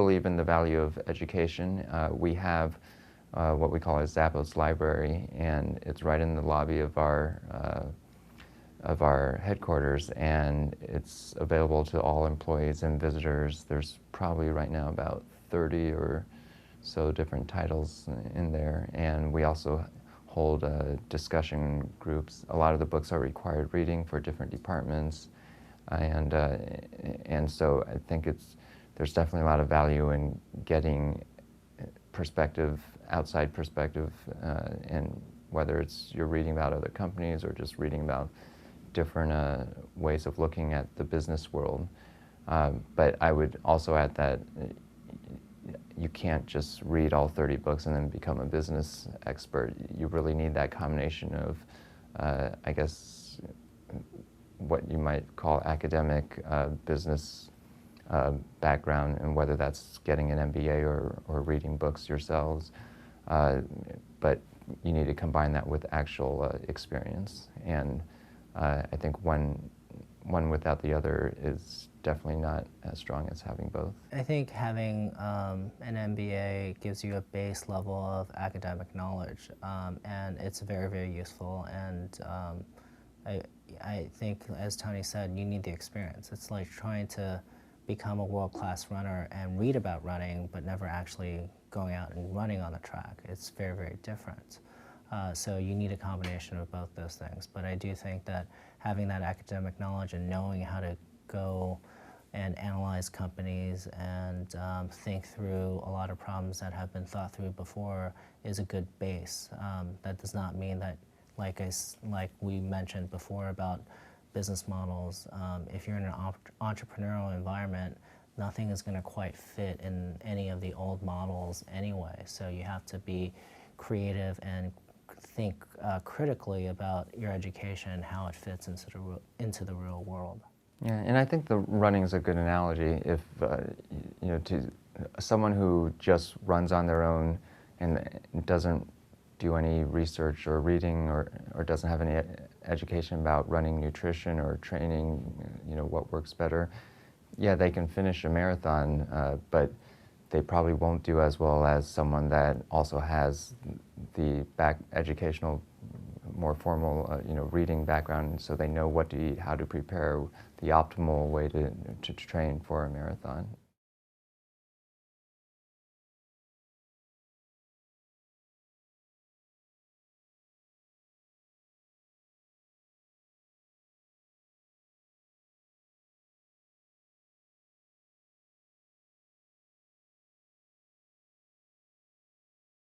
believe in the value of education. We have what we call a Zappos library, and it's right in the lobby of our headquarters, and it's available to all employees and visitors. There's probably right now about 30 or so different titles in there, and we also hold discussion groups. A lot of the books are required reading for different departments, and so I think there's definitely a lot of value in getting perspective, outside perspective, and whether it's you're reading about other companies or just reading about different ways of looking at the business world. But I would also add that you can't just read all 30 books and then become a business expert. You really need that combination of, I guess, what you might call academic business background, and whether that's getting an MBA or reading books yourselves. But you need to combine that with actual experience. And I think one without the other is definitely not as strong as having both. I think having an MBA gives you a base level of academic knowledge, and it's very, very useful. And I think, as Tony said, you need the experience. It's like trying to become a world-class runner and read about running, but never actually going out and running on the track. It's very, very different. So you need a combination of both those things. But I do think that having that academic knowledge and knowing how to go and analyze companies and think through a lot of problems that have been thought through before is a good base. That does not mean that, like we mentioned before about business models, if you're in an entrepreneurial environment, nothing is going to quite fit in any of the old models anyway. So you have to be creative and think critically about your education and how it fits into the real world. Yeah, and I think the running is a good analogy. If to someone who just runs on their own and doesn't do any research or reading or doesn't have any education about running nutrition or training, what works better, yeah, they can finish a marathon, but they probably won't do as well as someone that also has the educational, more formal, reading background, so they know what to eat, how to prepare the optimal way to train for a marathon.